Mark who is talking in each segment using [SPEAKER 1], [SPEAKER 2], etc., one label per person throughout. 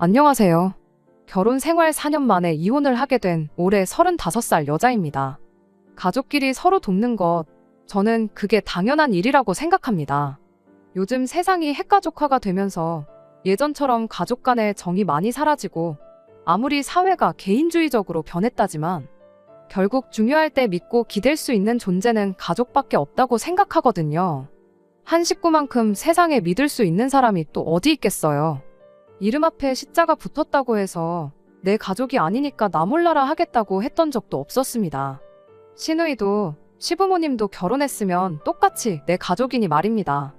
[SPEAKER 1] 안녕하세요. 결혼 생활 4년 만에 이혼을 하게 된 올해 35살 여자입니다. 가족끼리 서로 돕는 것, 저는 그게 당연한 일이라고 생각합니다. 요즘 세상이 핵가족화가 되면서 예전처럼 가족 간의 정이 많이 사라지고 아무리 사회가 개인주의적으로 변했다지만 결국 중요할 때 믿고 기댈 수 있는 존재는 가족밖에 없다고 생각하거든요. 한 식구만큼 세상에 믿을 수 있는 사람이 또 어디 있겠어요. 이름 앞에 시자가 붙었다고 해서 내 가족이 아니니까 나 몰라라 하겠다고 했던 적도 없었습니다. 시누이도 시부모님도 결혼했으면 똑같이 내 가족이니 말입니다.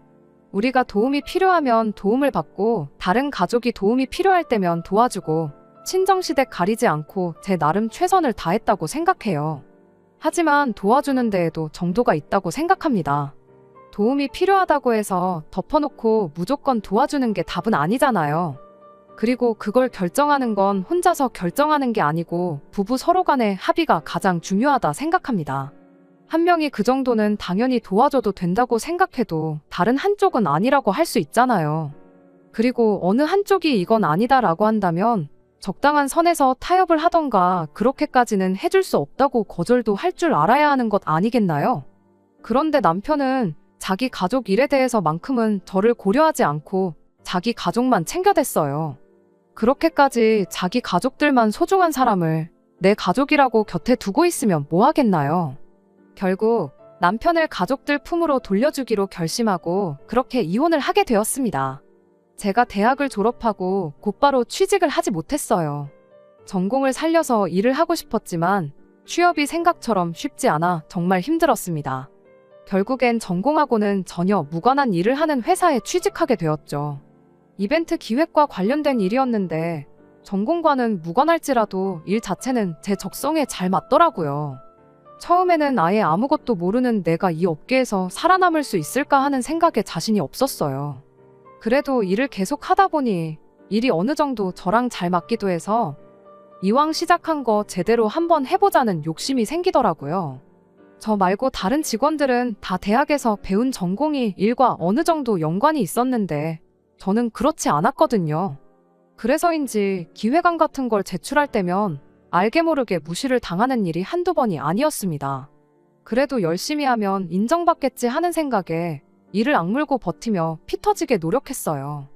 [SPEAKER 1] 우리가 도움이 필요하면 도움을 받고 다른 가족이 도움이 필요할 때면 도와주고 친정시댁 가리지 않고 제 나름 최선을 다했다고 생각해요. 하지만 도와주는 데에도 정도가 있다고 생각합니다. 도움이 필요하다고 해서 덮어놓고 무조건 도와주는 게 답은 아니잖아요. 그리고 그걸 결정하는 건 혼자서 결정하는 게 아니고 부부 서로 간의 합의가 가장 중요하다 생각합니다. 한 명이 그 정도는 당연히 도와줘도 된다고 생각해도 다른 한쪽은 아니라고 할 수 있잖아요. 그리고 어느 한쪽이 이건 아니다라고 한다면 적당한 선에서 타협을 하던가 그렇게까지는 해줄 수 없다고 거절도 할 줄 알아야 하는 것 아니겠나요? 그런데 남편은 자기 가족 일에 대해서만큼은 저를 고려하지 않고 자기 가족만 챙겨댔어요. 그렇게까지 자기 가족들만 소중한 사람을 내 가족이라고 곁에 두고 있으면 뭐 하겠나요? 결국 남편을 가족들 품으로 돌려주기로 결심하고 그렇게 이혼을 하게 되었습니다. 제가 대학을 졸업하고 곧바로 취직을 하지 못했어요. 전공을 살려서 일을 하고 싶었지만 취업이 생각처럼 쉽지 않아 정말 힘들었습니다. 결국엔 전공하고는 전혀 무관한 일을 하는 회사에 취직하게 되었죠. 이벤트 기획과 관련된 일이었는데 전공과는 무관할지라도 일 자체는 제 적성에 잘 맞더라고요. 처음에는 아예 아무것도 모르는 내가 이 업계에서 살아남을 수 있을까 하는 생각에 자신이 없었어요. 그래도 일을 계속 하다 보니 일이 어느 정도 저랑 잘 맞기도 해서 이왕 시작한 거 제대로 한번 해보자는 욕심이 생기더라고요. 저 말고 다른 직원들은 다 대학에서 배운 전공이 일과 어느 정도 연관이 있었는데 저는 그렇지 않았거든요. 그래서인지 기획안 같은 걸 제출할 때면 알게 모르게 무시를 당하는 일이 한두 번이 아니었습니다. 그래도 열심히 하면 인정받겠지 하는 생각에 이를 악물고 버티며 피 터지게 노력했어요.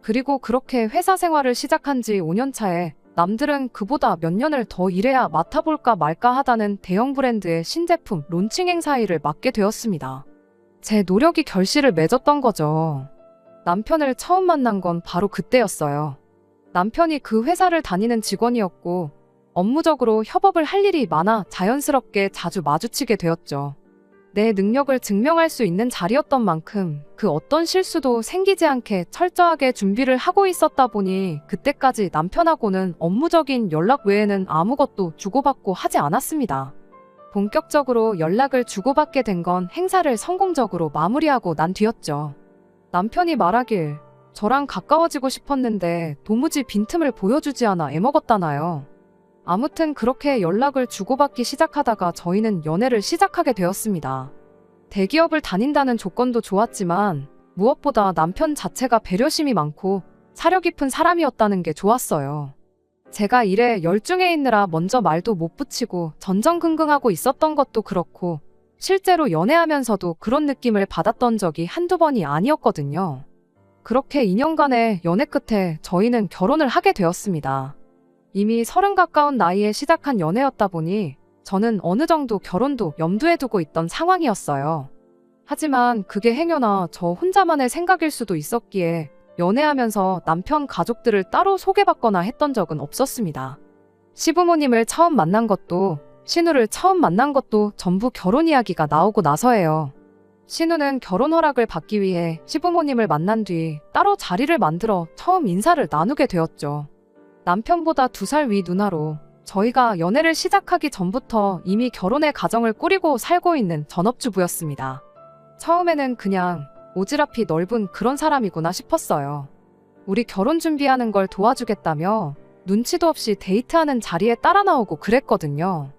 [SPEAKER 1] 그리고 그렇게 회사 생활을 시작한 지 5년 차에 남들은 그보다 몇 년을 더 일해야 맡아볼까 말까 하다는 대형 브랜드의 신제품 론칭 행사 일을 맡게 되었습니다. 제 노력이 결실을 맺었던 거죠. 남편을 처음 만난 건 바로 그때였어요. 남편이 그 회사를 다니는 직원이었고 업무적으로 협업을 할 일이 많아 자연스럽게 자주 마주치게 되었죠. 내 능력을 증명할 수 있는 자리였던 만큼 그 어떤 실수도 생기지 않게 철저하게 준비를 하고 있었다 보니 그때까지 남편하고는 업무적인 연락 외에는 아무것도 주고받고 하지 않았습니다. 본격적으로 연락을 주고받게 된 건 행사를 성공적으로 마무리하고 난 뒤였죠. 남편이 말하길 저랑 가까워지고 싶었는데 도무지 빈틈을 보여주지 않아 애먹었다나요. 아무튼 그렇게 연락을 주고받기 시작하다가 저희는 연애를 시작하게 되었습니다. 대기업을 다닌다는 조건도 좋았지만 무엇보다 남편 자체가 배려심이 많고 사려 깊은 사람이었다는 게 좋았어요. 제가 일에 열중해 있느라 먼저 말도 못 붙이고 전전긍긍하고 있었던 것도 그렇고 실제로 연애하면서도 그런 느낌을 받았던 적이 한두 번이 아니었거든요. 그렇게 2년간의 연애 끝에 저희는 결혼을 하게 되었습니다. 이미 30 가까운 나이에 시작한 연애였다 보니 저는 어느 정도 결혼도 염두에 두고 있던 상황이었어요. 하지만 그게 행여나 저 혼자만의 생각일 수도 있었기에 연애하면서 남편 가족들을 따로 소개받거나 했던 적은 없었습니다. 시부모님을 처음 만난 것도 신우를 처음 만난 것도 전부 결혼 이야기가 나오고 나서예요. 신우는 결혼 허락을 받기 위해 시부모님을 만난 뒤 따로 자리를 만들어 처음 인사를 나누게 되었죠. 남편보다 2살 위 누나로 저희가 연애를 시작하기 전부터 이미 결혼의 가정을 꾸리고 살고 있는 전업주부였습니다. 처음에는 그냥 오지랖이 넓은 그런 사람이구나 싶었어요. 우리 결혼 준비하는 걸 도와주겠다며 눈치도 없이 데이트하는 자리에 따라 나오고 그랬거든요.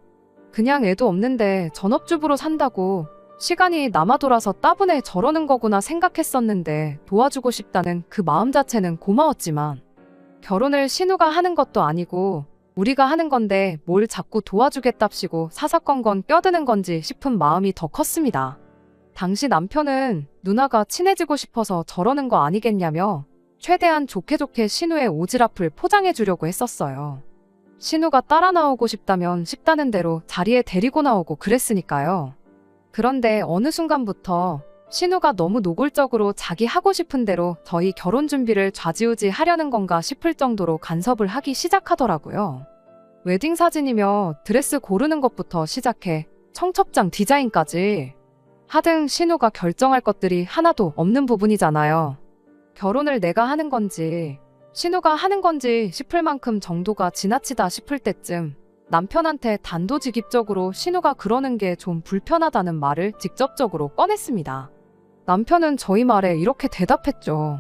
[SPEAKER 1] 그냥 애도 없는데 전업주부로 산다고 시간이 남아 돌아서 따분해 저러는 거구나 생각했었는데 도와주고 싶다는 그 마음 자체는 고마웠지만 결혼을 신우가 하는 것도 아니고 우리가 하는 건데 뭘 자꾸 도와주겠답시고 사사건건 껴드는 건지 싶은 마음이 더 컸습니다. 당시 남편은 누나가 친해지고 싶어서 저러는 거 아니겠냐며 최대한 좋게 신우의 오지랖을 포장해 주려고 했었어요. 신우가 따라 나오고 싶다는 대로 자리에 데리고 나오고 그랬으니까요. 그런데 어느 순간부터 신우가 너무 노골적으로 자기 하고 싶은 대로 저희 결혼 준비를 좌지우지 하려는 건가 싶을 정도로 간섭을 하기 시작하더라고요. 웨딩 사진이며 드레스 고르는 것부터 시작해 청첩장 디자인까지 하등 신우가 결정할 것들이 하나도 없는 부분이잖아요. 결혼을 내가 하는 건지 신우가 하는 건지 싶을 만큼 정도가 지나치다 싶을 때쯤 남편한테 단도직입적으로 신우가 그러는 게 좀 불편하다는 말을 직접적으로 꺼냈습니다. 남편은 저희 말에 이렇게 대답했죠.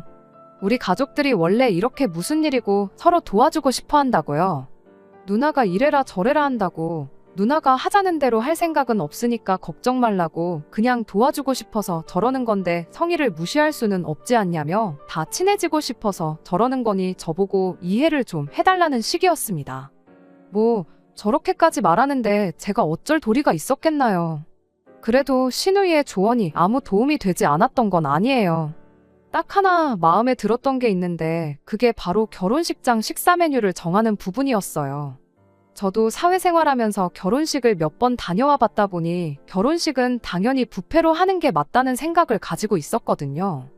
[SPEAKER 1] 우리 가족들이 원래 이렇게 무슨 일이고 서로 도와주고 싶어 한다고요. 누나가 이래라 저래라 한다고 누나가 하자는 대로 할 생각은 없으니까 걱정 말라고 그냥 도와주고 싶어서 저러는 건데 성의를 무시할 수는 없지 않냐며 다 친해지고 싶어서 저러는 거니 저보고 이해를 좀 해달라는 식이었습니다. 뭐 저렇게까지 말하는데 제가 어쩔 도리가 있었겠나요. 그래도 신우이의 조언이 아무 도움이 되지 않았던 건 아니에요. 딱 하나 마음에 들었던 게 있는데 그게 바로 결혼식장 식사 메뉴를 정하는 부분이었어요. 저도 사회생활하면서 결혼식을 몇 번 다녀와 봤다 보니 결혼식은 당연히 뷔페로 하는 게 맞다는 생각을 가지고 있었거든요.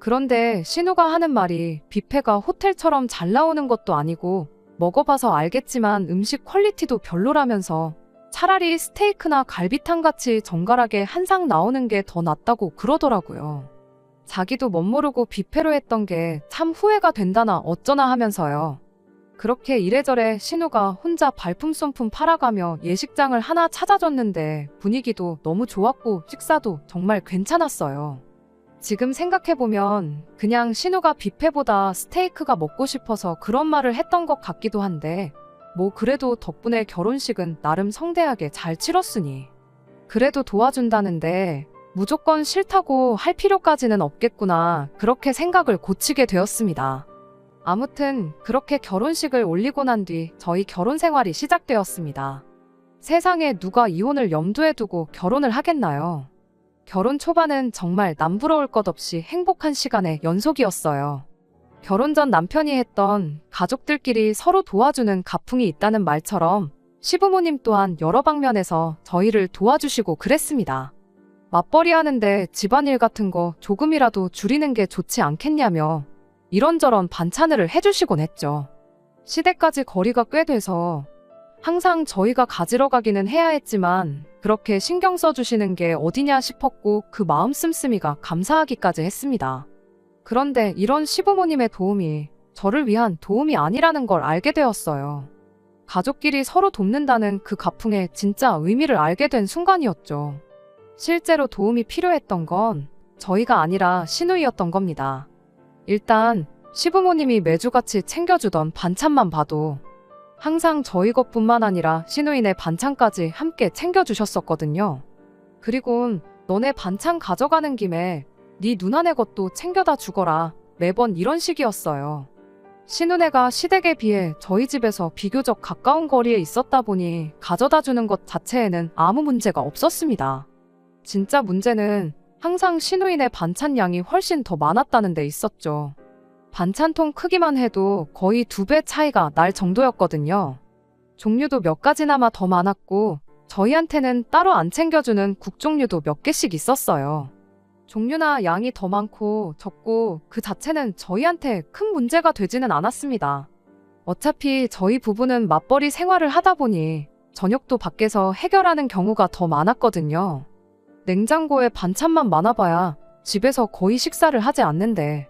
[SPEAKER 1] 그런데 신우가 하는 말이 뷔페가 호텔처럼 잘 나오는 것도 아니고 먹어봐서 알겠지만 음식 퀄리티도 별로라면서 차라리 스테이크나 갈비탕 같이 정갈하게 한 상 나오는 게 더 낫다고 그러더라고요. 자기도 멋모르고 뷔페로 했던 게 참 후회가 된다나 어쩌나 하면서요. 그렇게 이래저래 신우가 혼자 발품손품 팔아가며 예식장을 하나 찾아줬는데 분위기도 너무 좋았고 식사도 정말 괜찮았어요. 지금 생각해보면 그냥 신우가 뷔페보다 스테이크가 먹고 싶어서 그런 말을 했던 것 같기도 한데 뭐 그래도 덕분에 결혼식은 나름 성대하게 잘 치렀으니 그래도 도와준다는데 무조건 싫다고 할 필요까지는 없겠구나 그렇게 생각을 고치게 되었습니다. 아무튼 그렇게 결혼식을 올리고 난 뒤 저희 결혼 생활이 시작되었습니다. 세상에 누가 이혼을 염두에 두고 결혼을 하겠나요? 결혼 초반은 정말 남부러울 것 없이 행복한 시간의 연속이었어요. 결혼 전 남편이 했던 가족들끼리 서로 도와주는 가풍이 있다는 말처럼 시부모님 또한 여러 방면에서 저희를 도와주시고 그랬습니다. 맞벌이 하는데 집안일 같은 거 조금이라도 줄이는 게 좋지 않겠냐며 이런저런 반찬을 해주시곤 했죠. 시댁까지 거리가 꽤 돼서 항상 저희가 가지러 가기는 해야 했지만 그렇게 신경 써주시는 게 어디냐 싶었고 그 마음 씀씀이가 감사하기까지 했습니다. 그런데 이런 시부모님의 도움이 저를 위한 도움이 아니라는 걸 알게 되었어요. 가족끼리 서로 돕는다는 그 가풍의 진짜 의미를 알게 된 순간이었죠. 실제로 도움이 필요했던 건 저희가 아니라 신우이였던 겁니다. 일단 시부모님이 매주같이 챙겨주던 반찬만 봐도 항상 저희 것뿐만 아니라 신우이네 반찬까지 함께 챙겨주셨었거든요. 그리고 너네 반찬 가져가는 김에 네 누나네 것도 챙겨다 주거라 매번 이런 식이었어요. 신우네가 시댁에 비해 저희 집에서 비교적 가까운 거리에 있었다 보니 가져다 주는 것 자체에는 아무 문제가 없었습니다. 진짜 문제는 항상 신우이네 반찬 양이 훨씬 더 많았다는 데 있었죠. 반찬통 크기만 해도 거의 2배 차이가 날 정도였거든요. 종류도 몇 가지나마 더 많았고 저희한테는 따로 안 챙겨주는 국 종류도 몇 개씩 있었어요. 종류나 양이 더 많고 적고 그 자체는 저희한테 큰 문제가 되지는 않았습니다. 어차피 저희 부부는 맞벌이 생활을 하다 보니 저녁도 밖에서 해결하는 경우가 더 많았거든요. 냉장고에 반찬만 많아봐야 집에서 거의 식사를 하지 않는데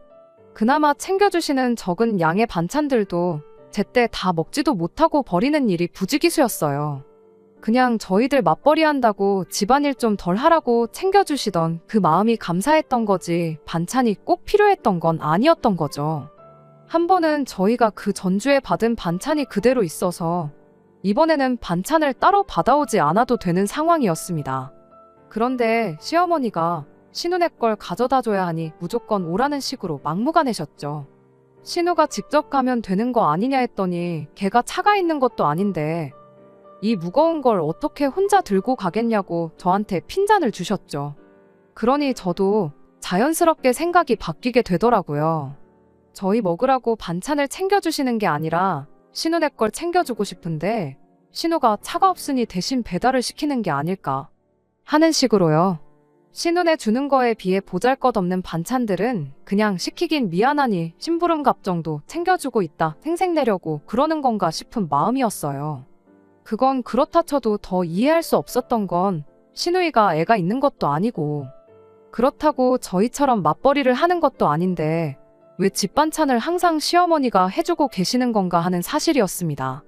[SPEAKER 1] 그나마 챙겨주시는 적은 양의 반찬들도 제때 다 먹지도 못하고 버리는 일이 부지기수였어요. 그냥 저희들 맞벌이 한다고 집안일 좀 덜 하라고 챙겨주시던 그 마음이 감사했던 거지 반찬이 꼭 필요했던 건 아니었던 거죠. 한 번은 저희가 그 전주에 받은 반찬이 그대로 있어서 이번에는 반찬을 따로 받아오지 않아도 되는 상황이었습니다. 그런데 시어머니가 신우네 걸 가져다 줘야 하니 무조건 오라는 식으로 막무가내셨죠. 신우가 직접 가면 되는 거 아니냐 했더니 걔가 차가 있는 것도 아닌데 이 무거운 걸 어떻게 혼자 들고 가겠냐고 저한테 핀잔을 주셨죠. 그러니 저도 자연스럽게 생각이 바뀌게 되더라고요. 저희 먹으라고 반찬을 챙겨주시는 게 아니라 신우네 걸 챙겨주고 싶은데 신우가 차가 없으니 대신 배달을 시키는 게 아닐까 하는 식으로요. 신우네 주는 거에 비해 보잘것없는 반찬들은 그냥 시키긴 미안하니 심부름값 정도 챙겨주고 있다 생색내려고 그러는 건가 싶은 마음이었어요. 그건 그렇다 쳐도 더 이해할 수 없었던 건 신우이가 애가 있는 것도 아니고 그렇다고 저희처럼 맞벌이를 하는 것도 아닌데 왜 집 반찬을 항상 시어머니가 해주고 계시는 건가 하는 사실이었습니다.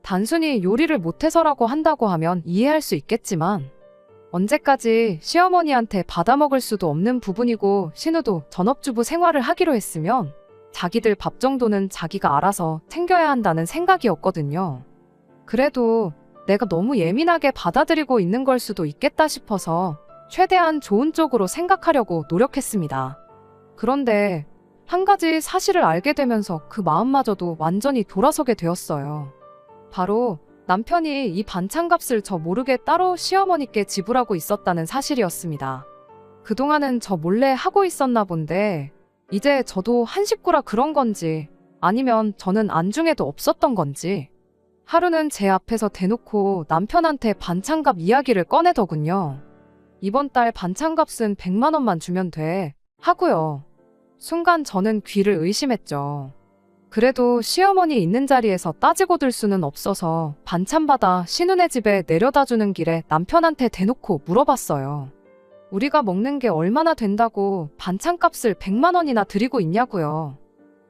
[SPEAKER 1] 단순히 요리를 못해서라고 한다고 하면 이해할 수 있겠지만 언제까지 시어머니한테 받아먹을 수도 없는 부분이고 신우도 전업주부 생활을 하기로 했으면 자기들 밥 정도는 자기가 알아서 챙겨야 한다는 생각이었거든요. 그래도 내가 너무 예민하게 받아들이고 있는 걸 수도 있겠다 싶어서 최대한 좋은 쪽으로 생각하려고 노력했습니다. 그런데 한 가지 사실을 알게 되면서 그 마음마저도 완전히 돌아서게 되었어요. 바로 남편이 이 반찬값을 저 모르게 따로 시어머니께 지불하고 있었다는 사실이었습니다. 그동안은 저 몰래 하고 있었나 본데 이제 저도 한 식구라 그런 건지 아니면 저는 안중에도 없었던 건지 하루는 제 앞에서 대놓고 남편한테 반찬값 이야기를 꺼내더군요. 이번 달 반찬값은 100만 원만 주면 돼 하고요. 순간 저는 귀를 의심했죠. 그래도 시어머니 있는 자리에서 따지고 들 수는 없어서 반찬 받아 신우네 집에 내려다 주는 길에 남편한테 대놓고 물어봤어요. 우리가 먹는 게 얼마나 된다고 반찬값을 100만 원이나 드리고 있냐고요.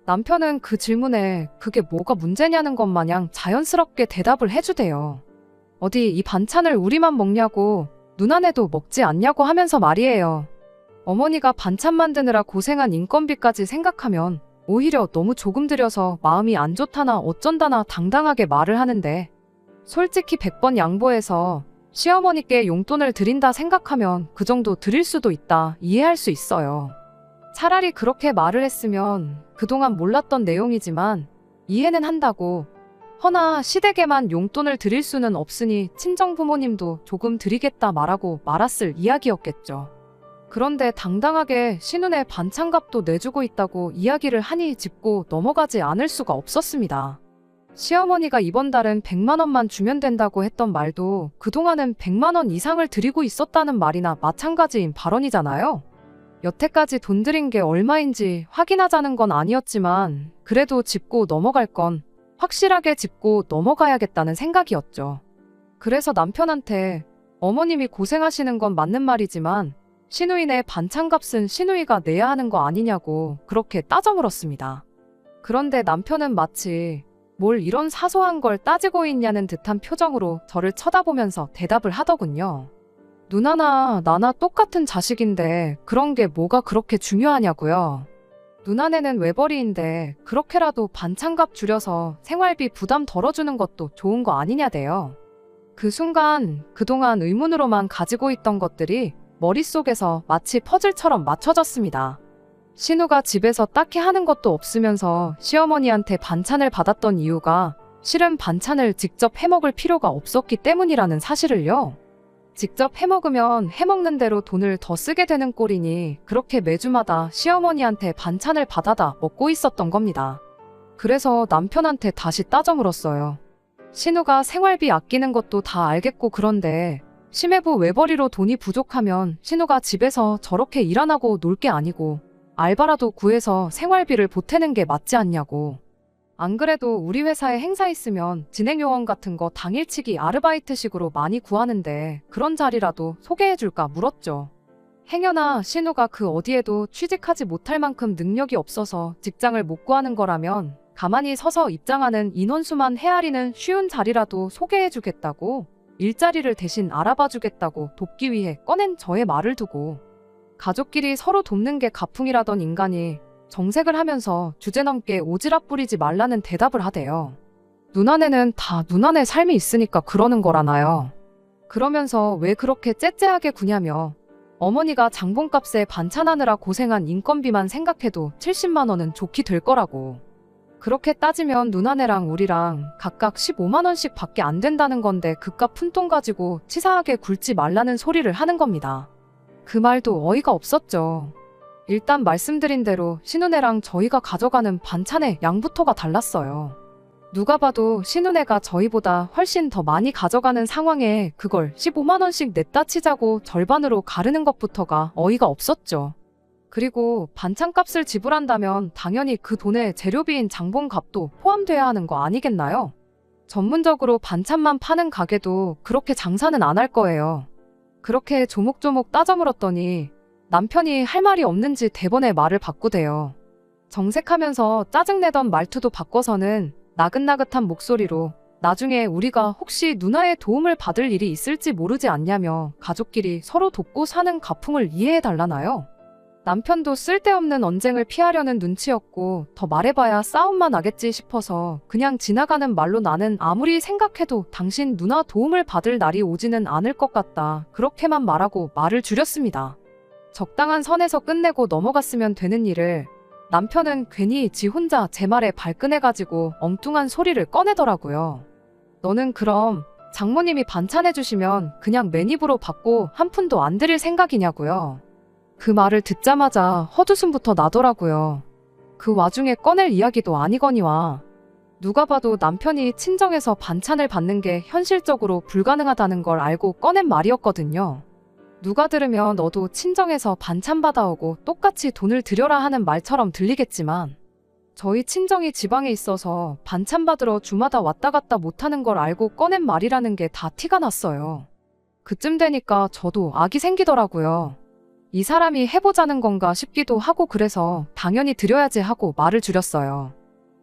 [SPEAKER 1] 남편은 그 질문에 그게 뭐가 문제냐는 것 마냥 자연스럽게 대답을 해주대요. 어디 이 반찬을 우리만 먹냐고 누나네도 먹지 않냐고 하면서 말이에요. 어머니가 반찬 만드느라 고생한 인건비까지 생각하면 오히려 너무 조금 들여서 마음이 안 좋다나 어쩐다나 당당하게 말을 하는데 솔직히 100번 양보해서 시어머니께 용돈을 드린다 생각하면 그 정도 드릴 수도 있다 이해할 수 있어요. 차라리 그렇게 말을 했으면 그동안 몰랐던 내용이지만 이해는 한다고 허나 시댁에만 용돈을 드릴 수는 없으니 친정부모님도 조금 드리겠다 말하고 말았을 이야기였겠죠. 그런데 당당하게 신우네 반찬값도 내주고 있다고 이야기를 하니 짚고 넘어가지 않을 수가 없었습니다. 시어머니가 이번 달은 100만 원만 주면 된다고 했던 말도 그동안은 100만 원 이상을 드리고 있었다는 말이나 마찬가지인 발언이잖아요. 여태까지 돈 들인 게 얼마인지 확인하자는 건 아니었지만 그래도 짚고 넘어갈 건 확실하게 짚고 넘어가야겠다는 생각이었죠. 그래서 남편한테 어머님이 고생하시는 건 맞는 말이지만 신우이네 반찬값은 신우이가 내야 하는 거 아니냐고 그렇게 따져 물었습니다. 그런데 남편은 마치 뭘 이런 사소한 걸 따지고 있냐는 듯한 표정으로 저를 쳐다보면서 대답을 하더군요. 누나나 나나 똑같은 자식인데 그런 게 뭐가 그렇게 중요하냐고요. 누나네는 외벌이인데 그렇게라도 반찬값 줄여서 생활비 부담 덜어주는 것도 좋은 거 아니냐대요. 그 순간 그동안 의문으로만 가지고 있던 것들이 머릿속에서 마치 퍼즐처럼 맞춰졌습니다. 신우가 집에서 딱히 하는 것도 없으면서 시어머니한테 반찬을 받았던 이유가 실은 반찬을 직접 해먹을 필요가 없었기 때문이라는 사실을요. 직접 해먹으면 해먹는 대로 돈을 더 쓰게 되는 꼴이니 그렇게 매주마다 시어머니한테 반찬을 받아다 먹고 있었던 겁니다. 그래서 남편한테 다시 따져 물었어요. 신우가 생활비 아끼는 것도 다 알겠고 그런데 심해부 외벌이로 돈이 부족하면 신우가 집에서 저렇게 일 안 하고 놀 게 아니고 알바라도 구해서 생활비를 보태는 게 맞지 않냐고. 안 그래도 우리 회사에 행사 있으면 진행요원 같은 거 당일치기 아르바이트식으로 많이 구하는데 그런 자리라도 소개해줄까 물었죠. 행여나 신우가 그 어디에도 취직하지 못할 만큼 능력이 없어서 직장을 못 구하는 거라면 가만히 서서 입장하는 인원수만 헤아리는 쉬운 자리라도 소개해주겠다고 일자리를 대신 알아봐주겠다고 돕기 위해 꺼낸 저의 말을 두고 가족끼리 서로 돕는 게 가풍이라던 인간이 정색을 하면서 주제넘게 오지랖 부리지 말라는 대답을 하대요. 누나네는 다 누나네 삶이 있으니까 그러는 거라나요. 그러면서 왜 그렇게 째째하게 구냐며 어머니가 장본값에 반찬하느라 고생한 인건비만 생각해도 70만 원은 좋게 될 거라고. 그렇게 따지면 누나네랑 우리랑 각각 15만 원씩 밖에 안 된다는 건데 그깟 푼돈 가지고 치사하게 굴지 말라는 소리를 하는 겁니다. 그 말도 어이가 없었죠. 일단 말씀드린 대로 신우네랑 저희가 가져가는 반찬의 양부터가 달랐어요. 누가 봐도 신우네가 저희보다 훨씬 더 많이 가져가는 상황에 그걸 15만 원씩 냈다 치자고 절반으로 가르는 것부터가 어이가 없었죠. 그리고 반찬값을 지불한다면 당연히 그 돈에 재료비인 장본값도 포함돼야 하는 거 아니겠나요? 전문적으로 반찬만 파는 가게도 그렇게 장사는 안 할 거예요. 그렇게 조목조목 따져 물었더니 남편이 할 말이 없는지 대번에 말을 바꾸대요. 정색하면서 짜증내던 말투도 바꿔서는 나긋나긋한 목소리로 나중에 우리가 혹시 누나의 도움을 받을 일이 있을지 모르지 않냐며 가족끼리 서로 돕고 사는 가풍을 이해해달라나요? 남편도 쓸데없는 언쟁을 피하려는 눈치였고 더 말해봐야 싸움만 나겠지 싶어서 그냥 지나가는 말로 나는 아무리 생각해도 당신 누나 도움을 받을 날이 오지는 않을 것 같다. 그렇게만 말하고 말을 줄였습니다. 적당한 선에서 끝내고 넘어갔으면 되는 일을 남편은 괜히 지 혼자 제 말에 발끈해가지고 엉뚱한 소리를 꺼내더라고요. 너는 그럼 장모님이 반찬해주시면 그냥 맨입으로 받고 한 푼도 안 드릴 생각이냐고요. 그 말을 듣자마자 헛웃음부터 나더라고요. 그 와중에 꺼낼 이야기도 아니거니와 누가 봐도 남편이 친정에서 반찬을 받는 게 현실적으로 불가능하다는 걸 알고 꺼낸 말이었거든요. 누가 들으면 너도 친정에서 반찬 받아오고 똑같이 돈을 들여라 하는 말처럼 들리겠지만 저희 친정이 지방에 있어서 반찬 받으러 주마다 왔다 갔다 못하는 걸 알고 꺼낸 말이라는 게 다 티가 났어요. 그쯤 되니까 저도 악이 생기더라고요. 이 사람이 해보자는 건가 싶기도 하고 그래서 당연히 드려야지 하고 말을 줄였어요.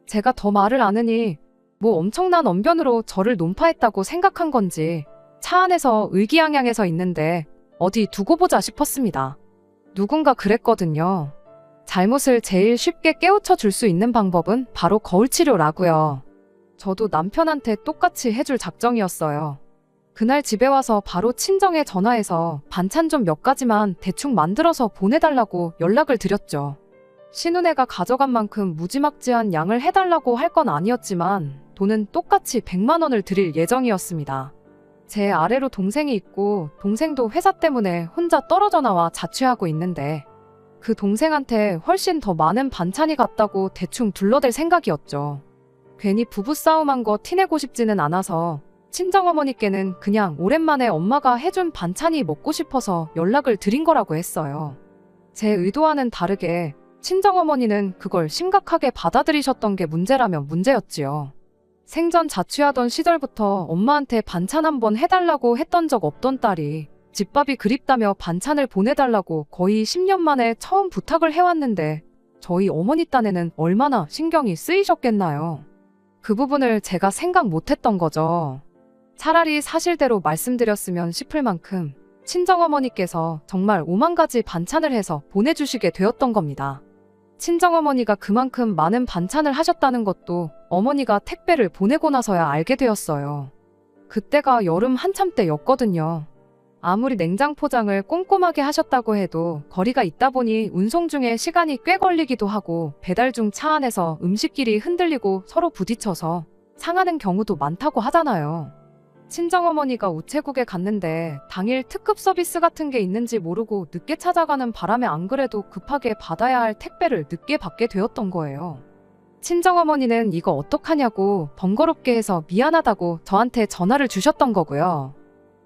[SPEAKER 1] 제가 더 말을 안 하니 뭐 엄청난 언변으로 저를 논파했다고 생각한 건지 차 안에서 의기양양해서 있는데 어디 두고 보자 싶었습니다. 누군가 그랬거든요. 잘못을 제일 쉽게 깨우쳐 줄 수 있는 방법은 바로 거울치료라고요. 저도 남편한테 똑같이 해줄 작정이었어요. 그날 집에 와서 바로 친정에 전화해서 반찬 좀 몇 가지만 대충 만들어서 보내달라고 연락을 드렸죠. 신우네가 가져간 만큼 무지막지한 양을 해달라고 할 건 아니었지만 돈은 똑같이 100만 원을 드릴 예정이었습니다. 제 아래로 동생이 있고 동생도 회사 때문에 혼자 떨어져 나와 자취하고 있는데 그 동생한테 훨씬 더 많은 반찬이 갔다고 대충 둘러댈 생각이었죠. 괜히 부부싸움한 거 티내고 싶지는 않아서 친정어머니께는 그냥 오랜만에 엄마가 해준 반찬이 먹고 싶어서 연락을 드린 거라고 했어요. 제 의도와는 다르게 친정어머니는 그걸 심각하게 받아들이셨던 게 문제라면 문제였지요. 생전 자취하던 시절부터 엄마한테 반찬 한번 해달라고 했던 적 없던 딸이 집밥이 그립다며 반찬을 보내달라고 거의 10년 만에 처음 부탁을 해왔는데 저희 어머니 딴에는 얼마나 신경이 쓰이셨겠나요. 그 부분을 제가 생각 못했던 거죠. 차라리 사실대로 말씀드렸으면 싶을 만큼 친정어머니께서 정말 5만 가지 반찬을 해서 보내주시게 되었던 겁니다. 친정어머니가 그만큼 많은 반찬을 하셨다는 것도 어머니가 택배를 보내고 나서야 알게 되었어요. 그때가 여름 한참 때였거든요. 아무리 냉장 포장을 꼼꼼하게 하셨다고 해도 거리가 있다 보니 운송 중에 시간이 꽤 걸리기도 하고 배달 중 차 안에서 음식끼리 흔들리고 서로 부딪혀서 상하는 경우도 많다고 하잖아요. 친정어머니가 우체국에 갔는데 당일 특급 서비스 같은 게 있는지 모르고 늦게 찾아가는 바람에 안 그래도 급하게 받아야 할 택배를 늦게 받게 되었던 거예요. 친정어머니는 이거 어떡하냐고 번거롭게 해서 미안하다고 저한테 전화를 주셨던 거고요.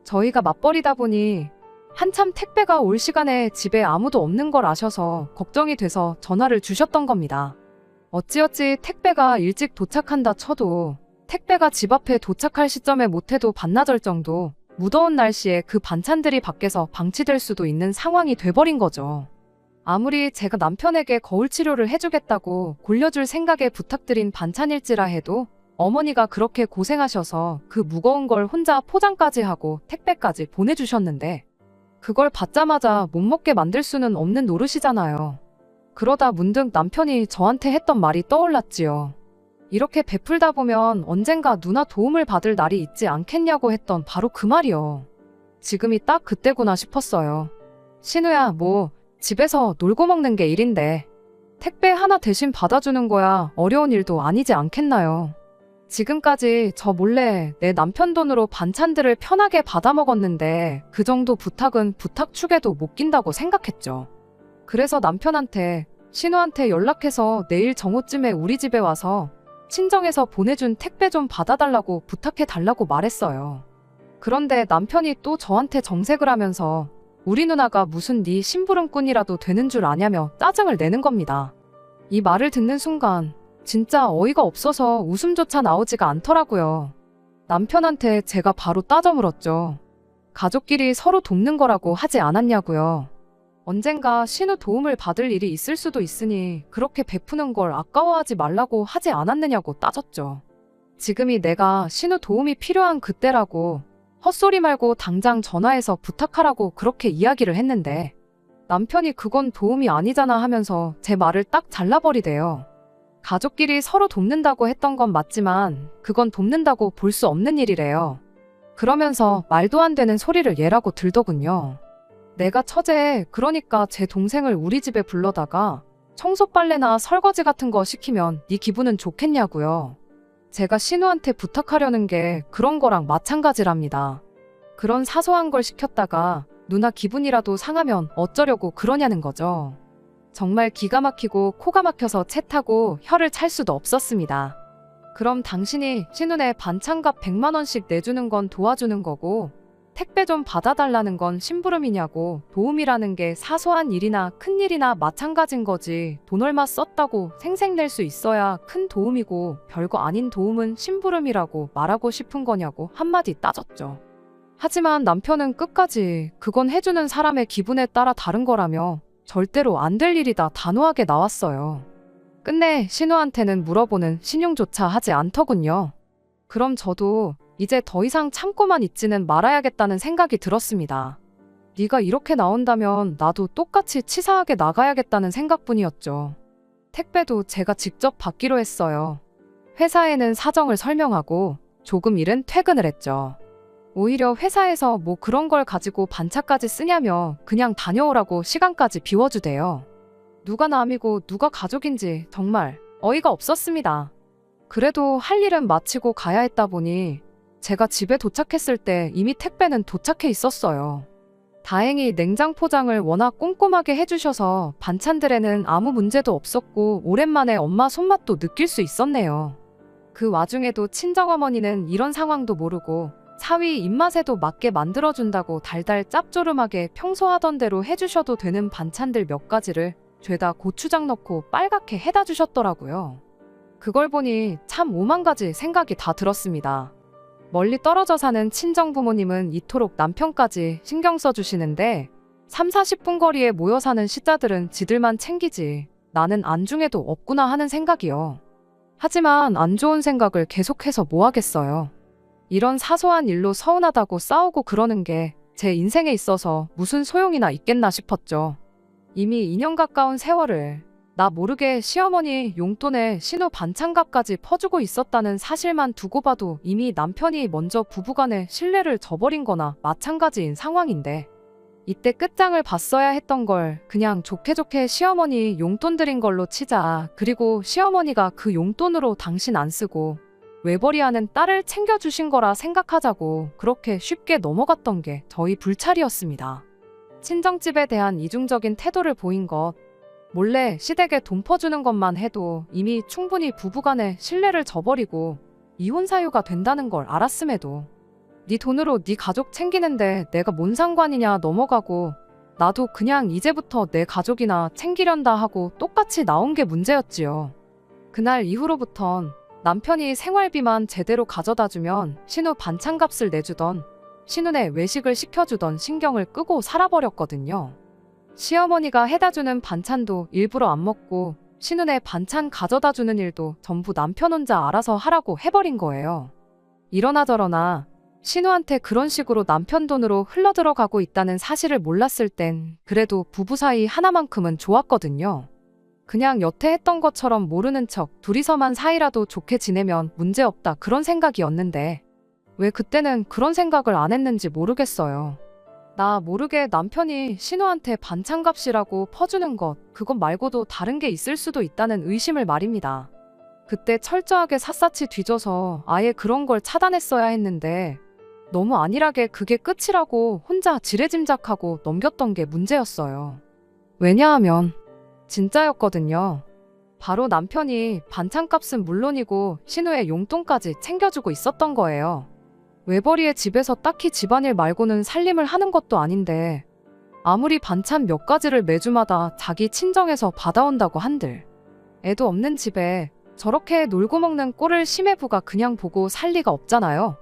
[SPEAKER 1] 저희가 맞벌이다 보니 한참 택배가 올 시간에 집에 아무도 없는 걸 아셔서 걱정이 돼서 전화를 주셨던 겁니다. 어찌어찌 택배가 일찍 도착한다 쳐도 택배가 집 앞에 도착할 시점에 못해도 반나절 정도 무더운 날씨에 그 반찬들이 밖에서 방치될 수도 있는 상황이 돼버린 거죠. 아무리 제가 남편에게 거울 치료를 해주겠다고 골려줄 생각에 부탁드린 반찬일지라 해도 어머니가 그렇게 고생하셔서 그 무거운 걸 혼자 포장까지 하고 택배까지 보내주셨는데 그걸 받자마자 못 먹게 만들 수는 없는 노릇이잖아요. 그러다 문득 남편이 저한테 했던 말이 떠올랐지요. 이렇게 베풀다 보면 언젠가 누나 도움을 받을 날이 있지 않겠냐고 했던 바로 그 말이요. 지금이 딱 그때구나 싶었어요. 신우야, 뭐 집에서 놀고 먹는 게 일인데 택배 하나 대신 받아주는 거야 어려운 일도 아니지 않겠나요? 지금까지 저 몰래 내 남편 돈으로 반찬들을 편하게 받아 먹었는데 그 정도 부탁은 부탁축에도 못 낀다고 생각했죠. 그래서 남편한테 신우한테 연락해서 내일 정오쯤에 우리 집에 와서 친정에서 보내준 택배 좀 받아달라고 부탁해달라고 말했어요. 그런데 남편이 또 저한테 정색을 하면서 우리 누나가 무슨 네 심부름꾼이라도 되는 줄 아냐며 짜증을 내는 겁니다. 이 말을 듣는 순간 진짜 어이가 없어서 웃음조차 나오지가 않더라고요. 남편한테 제가 바로 따져 물었죠. 가족끼리 서로 돕는 거라고 하지 않았냐고요. 언젠가 신우 도움을 받을 일이 있을 수도 있으니 그렇게 베푸는 걸 아까워하지 말라고 하지 않았느냐고 따졌죠. 지금이 내가 신우 도움이 필요한 그때라고 헛소리 말고 당장 전화해서 부탁하라고 그렇게 이야기를 했는데 남편이 그건 도움이 아니잖아 하면서 제 말을 딱 잘라버리대요. 가족끼리 서로 돕는다고 했던 건 맞지만 그건 돕는다고 볼 수 없는 일이래요. 그러면서 말도 안 되는 소리를 얘라고 들더군요. 내가 처제, 그러니까 제 동생을 우리 집에 불러다가 청소 빨래나 설거지 같은 거 시키면 네 기분은 좋겠냐고요. 제가 신우한테 부탁하려는 게 그런 거랑 마찬가지랍니다. 그런 사소한 걸 시켰다가 누나 기분이라도 상하면 어쩌려고 그러냐는 거죠. 정말 기가 막히고 코가 막혀서 채 타고 혀를 찰 수도 없었습니다. 그럼 당신이 신우네 반찬값 100만 원씩 내주는 건 도와주는 거고 택배 좀 받아달라는 건 심부름이냐고. 도움이라는 게 사소한 일이나 큰 일이나 마찬가지인 거지. 돈 얼마 썼다고 생색낼 수 있어야 큰 도움이고 별거 아닌 도움은 심부름이라고 말하고 싶은 거냐고 한마디 따졌죠. 하지만 남편은 끝까지 그건 해주는 사람의 기분에 따라 다른 거라며 절대로 안 될 일이다 단호하게 나왔어요. 끝내 신우한테는 물어보는 신용조차 하지 않더군요. 그럼 저도 이제 더 이상 참고만 있지는 말아야겠다는 생각이 들었습니다. 네가 이렇게 나온다면 나도 똑같이 치사하게 나가야겠다는 생각뿐이었죠. 택배도 제가 직접 받기로 했어요. 회사에는 사정을 설명하고 조금 일은 퇴근을 했죠. 오히려 회사에서 뭐 그런 걸 가지고 반차까지 쓰냐며 그냥 다녀오라고 시간까지 비워주대요. 누가 남이고 누가 가족인지 정말 어이가 없었습니다. 그래도 할 일은 마치고 가야 했다 보니 제가 집에 도착했을 때 이미 택배는 도착해 있었어요. 다행히 냉장 포장을 워낙 꼼꼼하게 해주셔서 반찬들에는 아무 문제도 없었고 오랜만에 엄마 손맛도 느낄 수 있었네요. 그 와중에도 친정어머니는 이런 상황도 모르고 사위 입맛에도 맞게 만들어준다고 달달 짭조름하게 평소 하던 대로 해주셔도 되는 반찬들 몇 가지를 죄다 고추장 넣고 빨갛게 해다 주셨더라고요. 그걸 보니 참 오만 가지 생각이 다 들었습니다. 멀리 떨어져 사는 친정 부모님은 이토록 남편까지 신경 써주시는데 3, 40분 거리에 모여 사는 시자들은 지들만 챙기지 나는 안중에도 없구나 하는 생각이요. 하지만 안 좋은 생각을 계속해서 뭐 하겠어요. 이런 사소한 일로 서운하다고 싸우고 그러는 게 제 인생에 있어서 무슨 소용이나 있겠나 싶었죠. 이미 2년 가까운 세월을 나 모르게 시어머니 용돈에 신우 반찬값까지 퍼주고 있었다는 사실만 두고 봐도 이미 남편이 먼저 부부간의 신뢰를 저버린 거나 마찬가지인 상황인데 이때 끝장을 봤어야 했던 걸 그냥 좋게 좋게 시어머니 용돈 드린 걸로 치자. 그리고 시어머니가 그 용돈으로 당신 안 쓰고 외벌이하는 딸을 챙겨주신 거라 생각하자고 그렇게 쉽게 넘어갔던 게 저희 불찰이었습니다. 친정집에 대한 이중적인 태도를 보인 것, 몰래 시댁에 돈 퍼주는 것만 해도 이미 충분히 부부간의 신뢰를 저버리고 이혼 사유가 된다는 걸 알았음에도 네 돈으로 네 가족 챙기는데 내가 뭔 상관이냐 넘어가고 나도 그냥 이제부터 내 가족이나 챙기련다 하고 똑같이 나온 게 문제였지요. 그날 이후로부턴 남편이 생활비만 제대로 가져다주면 신우 반찬값을 내주던 신우네 외식을 시켜주던 신경을 끄고 살아버렸거든요. 시어머니가 해다주는 반찬도 일부러 안 먹고 신우네 반찬 가져다주는 일도 전부 남편 혼자 알아서 하라고 해버린 거예요. 이러나 저러나 신우한테 그런 식으로 남편 돈으로 흘러들어가고 있다는 사실을 몰랐을 땐 그래도 부부 사이 하나만큼은 좋았거든요. 그냥 여태 했던 것처럼 모르는 척 둘이서만 사이라도 좋게 지내면 문제없다 그런 생각이었는데 왜 그때는 그런 생각을 안 했는지 모르겠어요. 나 모르게 남편이 신우한테 반찬값이라고 퍼주는 것, 그것 말고도 다른 게 있을 수도 있다는 의심을 말입니다. 그때 철저하게 샅샅이 뒤져서 아예 그런 걸 차단했어야 했는데 너무 안일하게 그게 끝이라고 혼자 지레짐작하고 넘겼던 게 문제였어요. 왜냐하면 진짜였거든요. 바로 남편이 반찬값은 물론이고 신우의 용돈까지 챙겨주고 있었던 거예요. 외벌이의 집에서 딱히 집안일 말고는 살림을 하는 것도 아닌데 아무리 반찬 몇 가지를 매주마다 자기 친정에서 받아온다고 한들 애도 없는 집에 저렇게 놀고 먹는 꼴을 심해부가 그냥 보고 살 리가 없잖아요.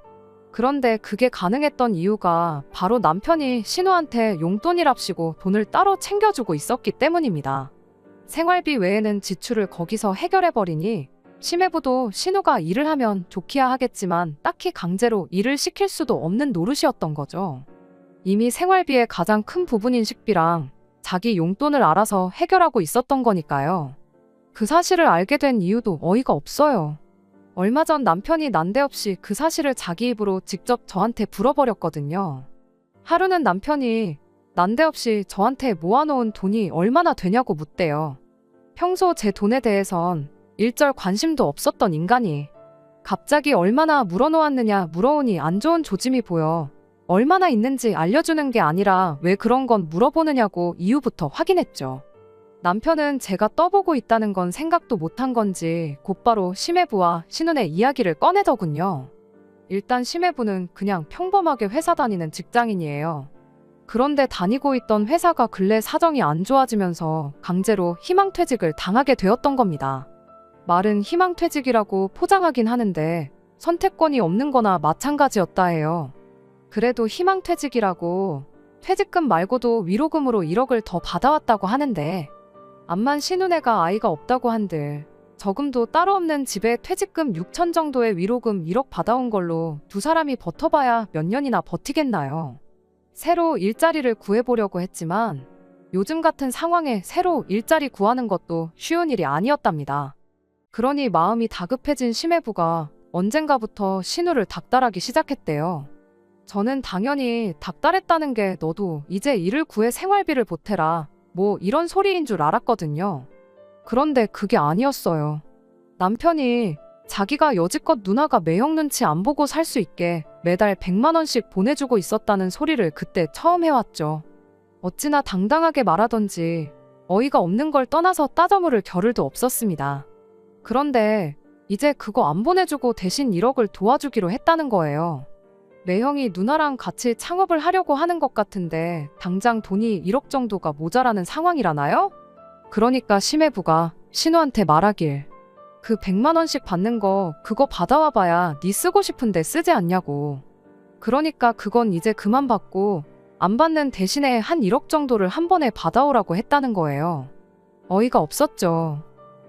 [SPEAKER 1] 그런데 그게 가능했던 이유가 바로 남편이 신우한테 용돈이랍시고 돈을 따로 챙겨주고 있었기 때문입니다. 생활비 외에는 지출을 거기서 해결해버리니 심해부도 신우가 일을 하면 좋기야 하겠지만 딱히 강제로 일을 시킬 수도 없는 노릇이었던 거죠. 이미 생활비의 가장 큰 부분인 식비랑 자기 용돈을 알아서 해결하고 있었던 거니까요. 그 사실을 알게 된 이유도 어이가 없어요. 얼마 전 남편이 난데없이 그 사실을 자기 입으로 직접 저한테 물어버렸거든요. 하루는 남편이 난데없이 저한테 모아놓은 돈이 얼마나 되냐고 묻대요. 평소 제 돈에 대해선 일절 관심도 없었던 인간이 갑자기 얼마나 물어놓았느냐 물어오니 안 좋은 조짐이 보여 얼마나 있는지 알려주는 게 아니라 왜 그런 건 물어보느냐고 이유부터 확인했죠. 남편은 제가 떠보고 있다는 건 생각도 못한 건지 곧바로 심해부와 신우의 이야기를 꺼내더군요. 일단 심해부는 그냥 평범하게 회사 다니는 직장인이에요. 그런데 다니고 있던 회사가 근래 사정이 안 좋아지면서 강제로 희망퇴직을 당하게 되었던 겁니다. 말은 희망퇴직이라고 포장하긴 하는데 선택권이 없는 거나 마찬가지였다 해요. 그래도 희망퇴직이라고 퇴직금 말고도 위로금으로 1억을 더 받아왔다고 하는데 암만 신우네가 아이가 없다고 한들 저금도 따로 없는 집에 퇴직금 6천 정도의 위로금 1억 받아온 걸로 두 사람이 버텨봐야 몇 년이나 버티겠나요. 새로 일자리를 구해보려고 했지만 요즘 같은 상황에 새로 일자리 구하는 것도 쉬운 일이 아니었답니다. 그러니 마음이 다급해진 심해부가 언젠가부터 신우를 닥달하기 시작했대요. 저는 당연히 닥달했다는 게 너도 이제 일을 구해 생활비를 보태라 뭐 이런 소리인 줄 알았거든요. 그런데 그게 아니었어요. 남편이 자기가 여지껏 누나가 매형 눈치 안 보고 살 수 있게 매달 100만 원씩 보내주고 있었다는 소리를 그때 처음 해왔죠. 어찌나 당당하게 말하던지 어이가 없는 걸 떠나서 따져물을 겨를도 없었습니다. 그런데 이제 그거 안 보내주고 대신 1억을 도와주기로 했다는 거예요. 매형이 누나랑 같이 창업을 하려고 하는 것 같은데 당장 돈이 1억 정도가 모자라는 상황이라나요? 그러니까 심해부가 신우한테 말하길 그 100만 원씩 받는 거 그거 받아와 봐야 네 쓰고 싶은데 쓰지 않냐고. 그러니까 그건 이제 그만 받고 안 받는 대신에 한 1억 정도를 한 번에 받아오라고 했다는 거예요. 어이가 없었죠.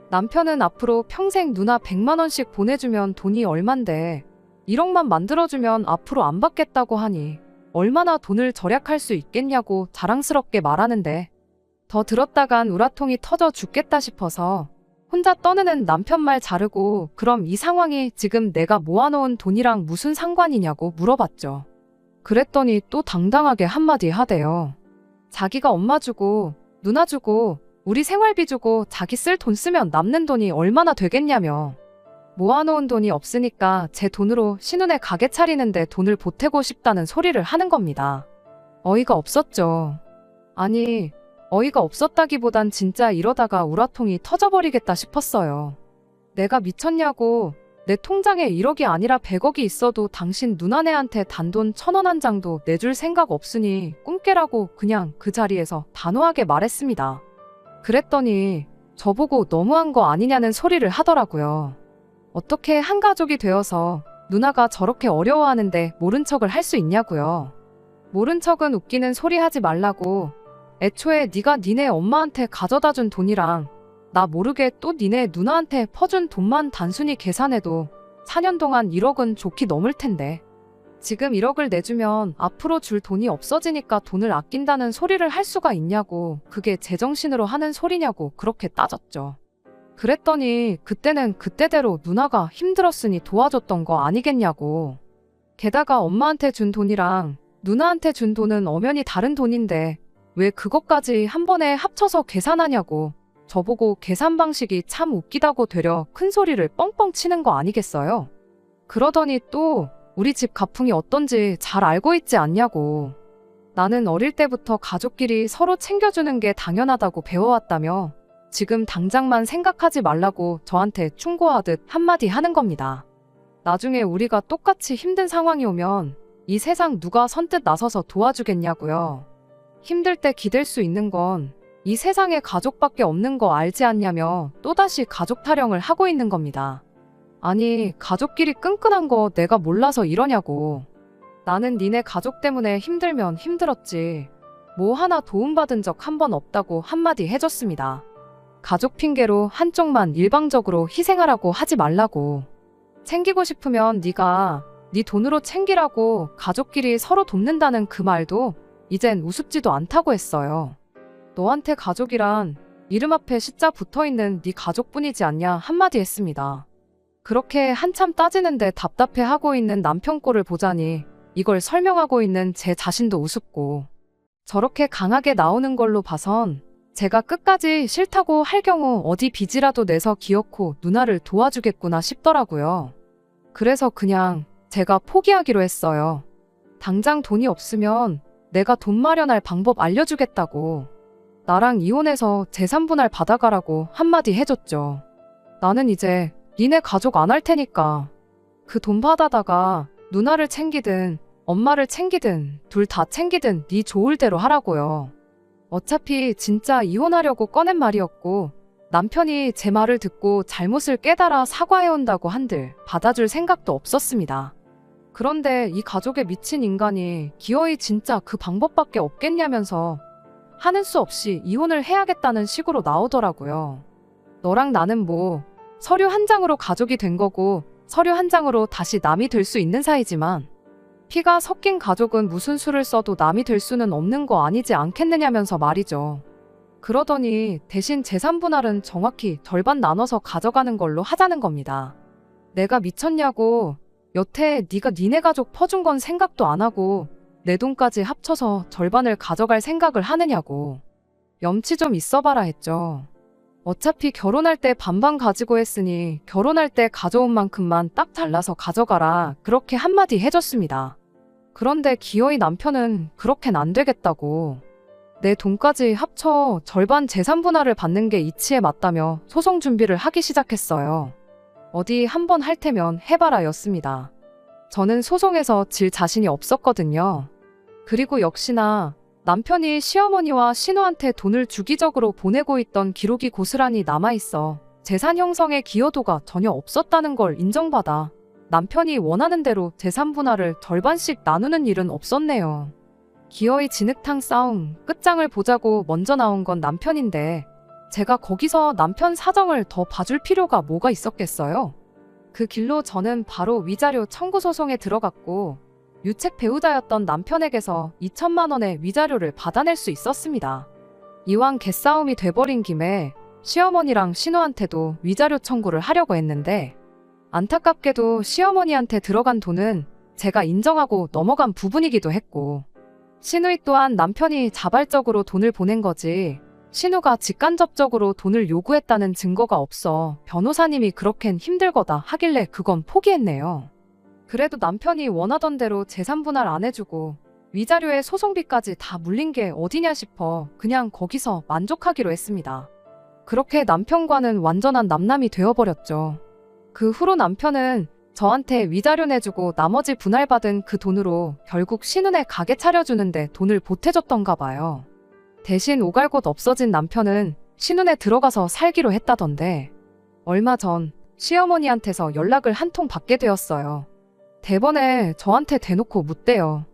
[SPEAKER 1] 남편은 앞으로 평생 누나 100만 원씩 보내주면 돈이 얼만데 1억만 만들어주면 앞으로 안 받겠다고 하니 얼마나 돈을 절약할 수 있겠냐고 자랑스럽게 말하는데 더 들었다간 우라통이 터져 죽겠다 싶어서 혼자 떠드는 남편 말 자르고 그럼 이 상황이 지금 내가 모아놓은 돈이랑 무슨 상관이냐고 물어봤죠. 그랬더니 또 당당하게 한마디 하대요. 자기가 엄마 주고 누나 주고 우리 생활비 주고 자기 쓸 돈 쓰면 남는 돈이 얼마나 되겠냐며. 모아놓은 돈이 없으니까 제 돈으로 신우네 가게 차리는데 돈을 보태고 싶다는 소리를 하는 겁니다. 어이가 없었죠. 아니 어이가 없었다기보단 진짜 이러다가 우라통이 터져버리겠다 싶었어요. 내가 미쳤냐고. 내 통장에 1억이 아니라 100억이 있어도 당신 누나네한테 단돈 1,000원 한 장도 내줄 생각 없으니 꿈깨라고 그냥 그 자리에서 단호하게 말했습니다. 그랬더니 저보고 너무한 거 아니냐는 소리를 하더라고요. 어떻게 한 가족이 되어서 누나가 저렇게 어려워하는데 모른 척을 할 수 있냐고요. 모른 척은 웃기는 소리 하지 말라고. 애초에 네가 니네 엄마한테 가져다 준 돈이랑 나 모르게 또 니네 누나한테 퍼준 돈만 단순히 계산해도 4년 동안 1억은 좋게 넘을 텐데 지금 1억을 내주면 앞으로 줄 돈이 없어지니까 돈을 아낀다는 소리를 할 수가 있냐고. 그게 제정신으로 하는 소리냐고 그렇게 따졌죠. 그랬더니 그때는 그때대로 누나가 힘들었으니 도와줬던 거 아니겠냐고. 게다가 엄마한테 준 돈이랑 누나한테 준 돈은 엄연히 다른 돈인데 왜 그것까지 한 번에 합쳐서 계산하냐고 저보고 계산 방식이 참 웃기다고 되려 큰 소리를 뻥뻥 치는 거 아니겠어요? 그러더니 또 우리 집 가풍이 어떤지 잘 알고 있지 않냐고. 나는 어릴 때부터 가족끼리 서로 챙겨주는 게 당연하다고 배워왔다며 지금 당장만 생각하지 말라고 저한테 충고하듯 한마디 하는 겁니다. 나중에 우리가 똑같이 힘든 상황이 오면 이 세상 누가 선뜻 나서서 도와주겠냐고요. 힘들 때 기댈 수 있는 건 이 세상에 가족밖에 없는 거 알지 않냐며 또다시 가족 타령을 하고 있는 겁니다. 아니, 가족끼리 끈끈한 거 내가 몰라서 이러냐고. 나는 니네 가족 때문에 힘들면 힘들었지. 뭐 하나 도움받은 적 한 번 없다고 한마디 해줬습니다. 가족 핑계로 한쪽만 일방적으로 희생하라고 하지 말라고. 챙기고 싶으면 네가 네 돈으로 챙기라고 가족끼리 서로 돕는다는 그 말도 이젠 우습지도 않다고 했어요. 너한테 가족이란 이름 앞에 시자 붙어있는 네 가족뿐이지 않냐 한마디 했습니다. 그렇게 한참 따지는데 답답해하고 있는 남편 꼴을 보자니 이걸 설명하고 있는 제 자신도 우습고 저렇게 강하게 나오는 걸로 봐선 제가 끝까지 싫다고 할 경우 어디 빚이라도 내서 기어코 누나를 도와주겠구나 싶더라고요. 그래서 그냥 제가 포기하기로 했어요. 당장 돈이 없으면 내가 돈 마련할 방법 알려주겠다고. 나랑 이혼해서 재산 분할 받아가라고 한마디 해줬죠. 나는 이제 니네 가족 안 할 테니까 그 돈 받아다가 누나를 챙기든 엄마를 챙기든 둘 다 챙기든 네 좋을 대로 하라고요. 어차피 진짜 이혼하려고 꺼낸 말이었고 남편이 제 말을 듣고 잘못을 깨달아 사과해온다고 한들 받아줄 생각도 없었습니다. 그런데 이 가족에 미친 인간이 기어이 진짜 그 방법밖에 없겠냐면서 하는 수 없이 이혼을 해야겠다는 식으로 나오더라고요. 너랑 나는 뭐 서류 한 장으로 가족이 된 거고 서류 한 장으로 다시 남이 될 수 있는 사이지만 피가 섞인 가족은 무슨 수를 써도 남이 될 수는 없는 거 아니지 않겠느냐면서 말이죠. 그러더니 대신 재산 분할은 정확히 절반 나눠서 가져가는 걸로 하자는 겁니다. 내가 미쳤냐고. 여태 네가 니네 가족 퍼준 건 생각도 안 하고 내 돈까지 합쳐서 절반을 가져갈 생각을 하느냐고. 염치 좀 있어봐라 했죠. 어차피 결혼할 때 반반 가지고 했으니 결혼할 때 가져온 만큼만 딱 잘라서 가져가라 그렇게 한마디 해줬습니다. 그런데 기어이 남편은 그렇게는 안 되겠다고. 내 돈까지 합쳐 절반 재산 분할을 받는 게 이치에 맞다며 소송 준비를 하기 시작했어요. 어디 한번 할 테면 해봐라 였습니다. 저는 소송에서 질 자신이 없었거든요. 그리고 역시나 남편이 시어머니와 신우한테 돈을 주기적으로 보내고 있던 기록이 고스란히 남아있어 재산 형성의 기여도가 전혀 없었다는 걸 인정받아 남편이 원하는 대로 재산 분할을 절반씩 나누는 일은 없었네요. 기어이 진흙탕 싸움 끝장을 보자고 먼저 나온 건 남편인데 제가 거기서 남편 사정을 더 봐줄 필요가 뭐가 있었겠어요? 그 길로 저는 바로 위자료 청구 소송에 들어갔고 유책 배우자였던 남편에게서 2천만 원의 위자료를 받아낼 수 있었습니다. 이왕 개싸움이 돼버린 김에 시어머니랑 신우한테도 위자료 청구를 하려고 했는데 안타깝게도 시어머니한테 들어간 돈은 제가 인정하고 넘어간 부분이기도 했고 신우이 또한 남편이 자발적으로 돈을 보낸 거지 신우가 직간접적으로 돈을 요구했다는 증거가 없어 변호사님이 그렇겐 힘들거다 하길래 그건 포기했네요. 그래도 남편이 원하던 대로 재산 분할 안 해주고 위자료에 소송비까지 다 물린 게 어디냐 싶어 그냥 거기서 만족하기로 했습니다. 그렇게 남편과는 완전한 남남이 되어버렸죠. 그 후로 남편은 저한테 위자료 내주고 나머지 분할받은 그 돈으로 결국 신우네 가게 차려주는데 돈을 보태줬던가 봐요. 대신 오갈 곳 없어진 남편은 신우네 들어가서 살기로 했다던데 얼마 전 시어머니한테서 연락을 한 통 받게 되었어요. 대번에 저한테 대놓고 묻대요.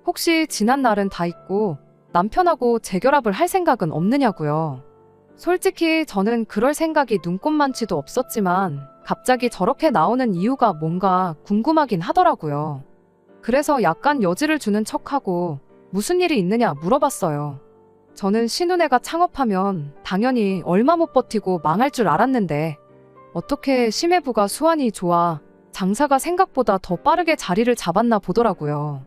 [SPEAKER 1] 혹시 지난 날은 다 잊고 남편하고 재결합을 할 생각은 없느냐고요. 솔직히 저는 그럴 생각이 눈꼽만치도 없었지만 갑자기 저렇게 나오는 이유가 뭔가 궁금하긴 하더라고요. 그래서 약간 여지를 주는 척하고 무슨 일이 있느냐 물어봤어요. 저는 신우네가 창업하면 당연히 얼마 못 버티고 망할 줄 알았는데 어떻게 심해부가 수완이 좋아 장사가 생각보다 더 빠르게 자리를 잡았나 보더라고요.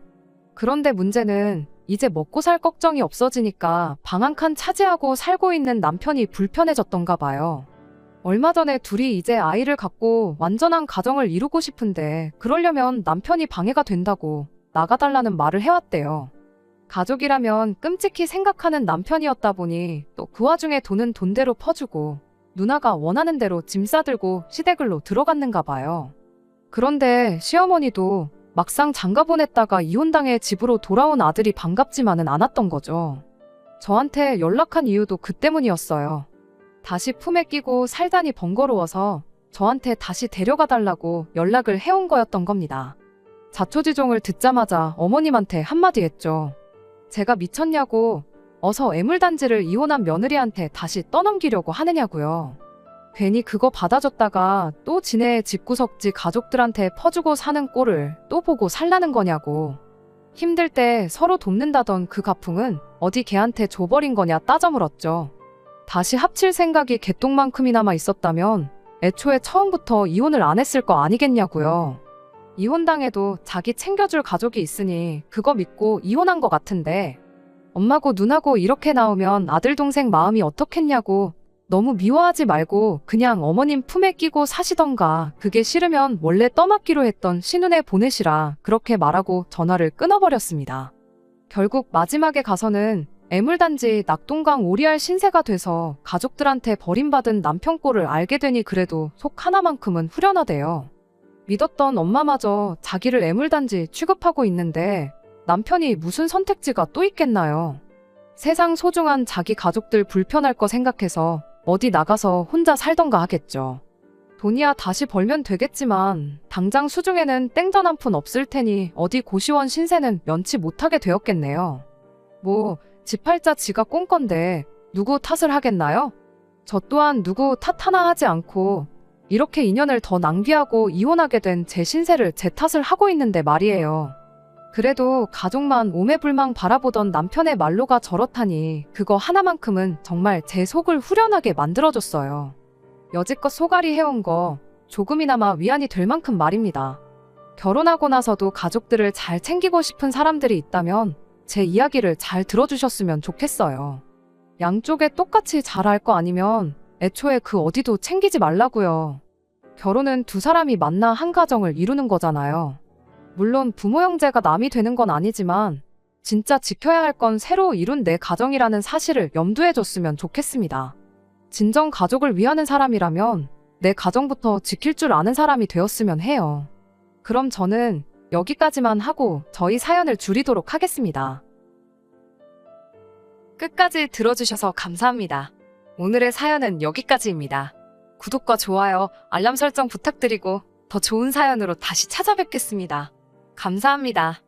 [SPEAKER 1] 그런데 문제는 이제 먹고 살 걱정이 없어지니까 방 한 칸 차지하고 살고 있는 남편이 불편해졌던가 봐요. 얼마 전에 둘이 이제 아이를 갖고 완전한 가정을 이루고 싶은데 그러려면 남편이 방해가 된다고 나가달라는 말을 해왔대요. 가족이라면 끔찍히 생각하는 남편이었다 보니 또 그 와중에 돈은 돈대로 퍼주고 누나가 원하는 대로 짐 싸들고 시댁을로 들어갔는가 봐요. 그런데 시어머니도 막상 장가 보냈다가 이혼당해 집으로 돌아온 아들이 반갑지만은 않았던 거죠. 저한테 연락한 이유도 그 때문이었어요. 다시 품에 끼고 살다니 번거로워서 저한테 다시 데려가 달라고 연락을 해온 거였던 겁니다. 자초지종을 듣자마자 어머님한테 한마디 했죠. 제가 미쳤냐고, 어서 애물단지를 이혼한 며느리한테 다시 떠넘기려고 하느냐고요. 괜히 그거 받아줬다가 또 지네 집구석지 가족들한테 퍼주고 사는 꼴을 또 보고 살라는 거냐고. 힘들 때 서로 돕는다던 그 가풍은 어디 걔한테 줘버린 거냐 따져 물었죠. 다시 합칠 생각이 개똥만큼이나마 있었다면 애초에 처음부터 이혼을 안 했을 거 아니겠냐고요. 이혼당해도 자기 챙겨줄 가족이 있으니 그거 믿고 이혼한 거 같은데 엄마고 누나고 이렇게 나오면 아들 동생 마음이 어떻겠냐고. 너무 미워하지 말고 그냥 어머님 품에 끼고 사시던가. 그게 싫으면 원래 떠맡기로 했던 신혼에 보내시라. 그렇게 말하고 전화를 끊어버렸습니다. 결국 마지막에 가서는 애물단지 낙동강 오리알 신세가 돼서 가족들한테 버림받은 남편 꼴을 알게 되니 그래도 속 하나만큼은 후련하대요. 믿었던 엄마마저 자기를 애물단지 취급하고 있는데 남편이 무슨 선택지가 또 있겠나요? 세상 소중한 자기 가족들 불편할 거 생각해서 어디 나가서 혼자 살던가 하겠죠. 돈이야 다시 벌면 되겠지만 당장 수중에는 땡전 한 푼 없을 테니 어디 고시원 신세는 면치 못하게 되었겠네요. 뭐 지팔자 지가 꼰 건데 누구 탓을 하겠나요? 저 또한 누구 탓 하나 하지 않고 이렇게 인연을 더 낭비하고 이혼하게 된 제 신세를 제 탓을 하고 있는데 말이에요. 그래도 가족만 오매불망 바라보던 남편의 말로가 저렇다니 그거 하나만큼은 정말 제 속을 후련하게 만들어줬어요. 여지껏 소갈이 해온 거 조금이나마 위안이 될 만큼 말입니다. 결혼하고 나서도 가족들을 잘 챙기고 싶은 사람들이 있다면 제 이야기를 잘 들어주셨으면 좋겠어요. 양쪽에 똑같이 잘할 거 아니면 애초에 그 어디도 챙기지 말라고요. 결혼은 두 사람이 만나 한 가정을 이루는 거잖아요. 물론 부모 형제가 남이 되는 건 아니지만 진짜 지켜야 할 건 새로 이룬 내 가정이라는 사실을 염두에 줬으면 좋겠습니다. 진정 가족을 위하는 사람이라면 내 가정부터 지킬 줄 아는 사람이 되었으면 해요. 그럼 저는 여기까지만 하고 저희 사연을 줄이도록 하겠습니다. 끝까지 들어주셔서 감사합니다. 오늘의 사연은 여기까지입니다. 구독과 좋아요, 알람 설정 부탁드리고 더 좋은 사연으로 다시 찾아뵙겠습니다. 감사합니다.